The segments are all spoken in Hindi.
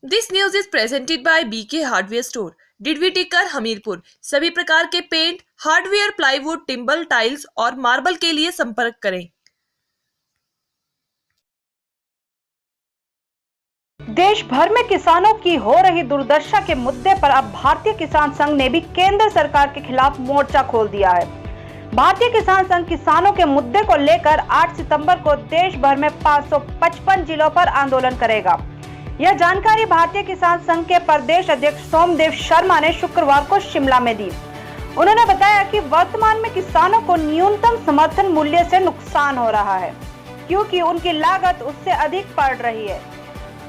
This news is presented by BK hardware store, Didwi Tikar, Hamirpur. सभी प्रकार के paint, hardware, plywood, timber, tiles और मार्बल के लिए संपर्क करें। देश भर में किसानों की हो रही दुर्दशा के मुद्दे पर अब भारतीय किसान संघ ने भी केंद्र सरकार के खिलाफ मोर्चा खोल दिया है। भारतीय किसान संघ किसानों के मुद्दे को लेकर 8 सितंबर को देश भर में 555 जिलों पर आंदोलन करेगा। यह जानकारी भारतीय किसान संघ के प्रदेश अध्यक्ष सोमदेव शर्मा ने शुक्रवार को शिमला में दी। उन्होंने बताया कि वर्तमान में किसानों को न्यूनतम समर्थन मूल्य से नुकसान हो रहा है, क्योंकि उनकी लागत उससे अधिक पड़ रही है,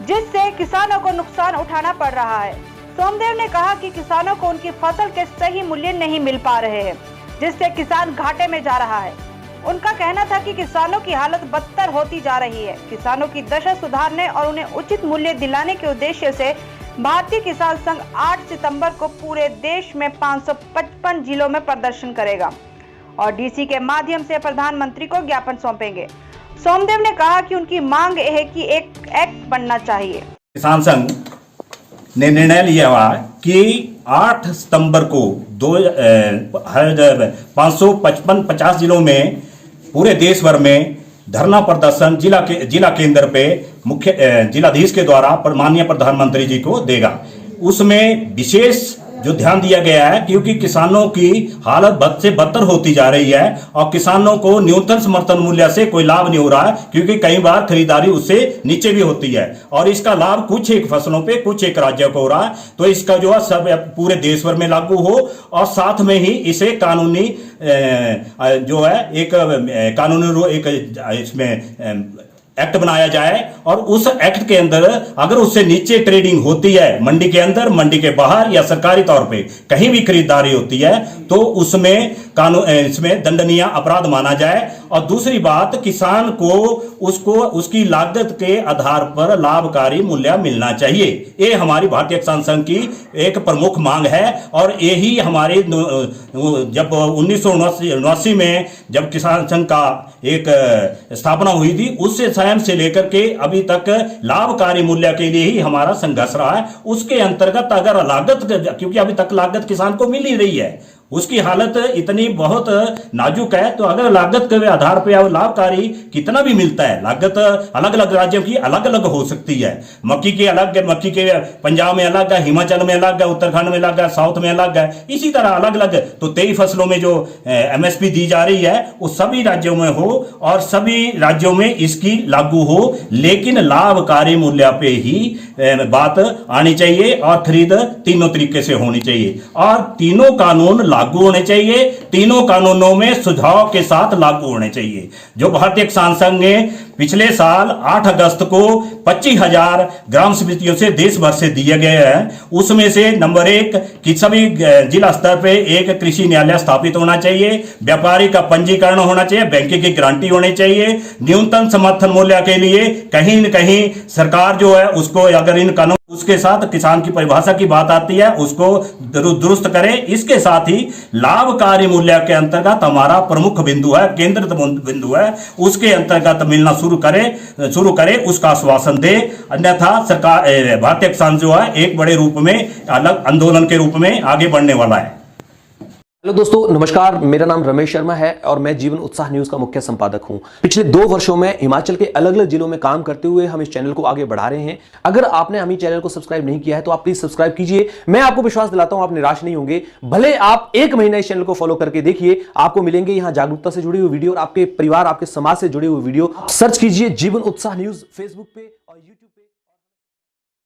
जिससे किसानों को नुकसान उठाना पड़ रहा है। सोमदेव ने कहा कि किसानों को उनकी फसल के सही मूल्य नहीं मिल पा रहे हैं, जिससे किसान घाटे में जा रहा है। उनका कहना था कि किसानों की हालत बदतर होती जा रही है। किसानों की दशा सुधारने और उन्हें उचित मूल्य दिलाने के उद्देश्य से भारतीय किसान संघ 8 सितंबर को पूरे देश में 555 जिलों में प्रदर्शन करेगा और डीसी के माध्यम से प्रधानमंत्री को ज्ञापन सौंपेंगे। सोमदेव ने कहा कि उनकी मांग है कि एक एक्ट बनना चाहिए। किसान संघ ने निर्णय लिया हुआ कि 8 सितंबर को 555 जिलों में पूरे देश भर में धरना प्रदर्शन जिला केंद्र पे मुख्य जिलाधीश के द्वारा माननीय प्रधानमंत्री जी को देगा। उसमें विशेष जो ध्यान दिया गया है, क्योंकि किसानों की हालत बद से बदतर होती जा रही है और किसानों को न्यूनतम समर्थन मूल्य से कोई लाभ नहीं हो रहा है, क्योंकि कई बार खरीदारी उससे नीचे भी होती है और इसका लाभ कुछ एक फसलों पे कुछ एक राज्यों को हो रहा है। तो इसका जो है सब पूरे देश भर में लागू हो और साथ में ही इसे कानूनी जो है एक कानूनी एक इसमें एक्ट बनाया जाए और उस एक्ट के अंदर अगर उससे नीचे ट्रेडिंग होती है, मंडी के अंदर, मंडी के बाहर या सरकारी तौर पे कहीं भी खरीदारी होती है, तो उसमें इसमें दंडनीय अपराध माना जाए। और दूसरी बात, किसान को उसको उसकी लागत के आधार पर लाभकारी मूल्य मिलना चाहिए। ये हमारी भारतीय किसान संघ की एक प्रमुख मांग है और यही हमारे जब 1979 में जब किसान संघ का एक स्थापना हुई थी, उससे स्वयं से लेकर के अभी तक लाभकारी मूल्य के लिए ही हमारा संघर्ष रहा है। उसके अंतर्गत अगर लागत, क्योंकि अभी तक लागत किसान को मिल ही रही है, उसकी हालत इतनी बहुत नाजुक है, तो अगर लागत के आधार पर लाभकारी कितना भी मिलता है, लागत अलग अलग राज्यों की अलग अलग हो सकती है। मक्की के अलग, मक्की के पंजाब में अलग है, हिमाचल में अलग है, उत्तराखंड में अलग है, साउथ में अलग है, इसी तरह अलग अलग। तो 23 फसलों में जो MSP दी जा रही है वो सभी राज्यों में हो और सभी राज्यों में इसकी लागू हो, लेकिन लाभकारी मूल्य पे ही बात आनी चाहिए और खरीद तीनों तरीके से होनी चाहिए और तीनों कानून लागू होने चाहिए। तीनों कानूनों में सुझाव के साथ लागू होने चाहिए। जो भारतीय किसान संघ ने पिछले साल 8 अगस्त को 25,000 ग्राम समितियों से देश भर से दिए गए हैं, उसमें से नंबर 1 कि सभी जिला स्तर पे एक कृषि न्यायालय स्थापित होना चाहिए, व्यापारी का पंजीकरण होना चाहिए, बैंक की गारंटी होनी चाहिए, न्यूनतम समर्थन मूल्य के लिए कहीं न कहीं सरकार जो है उसको अगर इन कानून उसके साथ किसान की परिभाषा की बात आती है उसको दुरुस्त करे। इसके साथ ही लाभकारी मूल्य के अंतर्गत हमारा प्रमुख बिंदु है, केंद्र बिंदु है, उसके अंतर्गत मिलना शुरू करे उसका आश्वासन दे। अन्यथा सरकार भारतीय किसान जो है एक बड़े रूप में अलग आंदोलन के रूप में आगे बढ़ने वाला है। हेलो दोस्तों, नमस्कार। मेरा नाम रमेश शर्मा है और मैं जीवन उत्साह न्यूज का मुख्य संपादक हूं। पिछले 2 वर्षों में हिमाचल के अलग अलग जिलों में काम करते हुए हम इस चैनल को आगे बढ़ा रहे हैं। अगर आपने हमें चैनल को सब्सक्राइब नहीं किया है तो आप प्लीज सब्सक्राइब कीजिए। मैं आपको विश्वास दिलाता हूं आप निराश नहीं होंगे। भले आप 1 महीना इस चैनल को फॉलो करके देखिए, आपको मिलेंगे यहां जागरूकता से जुड़ी हुई वीडियो और आपके परिवार, आपके समाज से जुड़ी हुई वीडियो। सर्च कीजिए जीवन उत्साह न्यूज फेसबुक पे और यूट्यूब पे।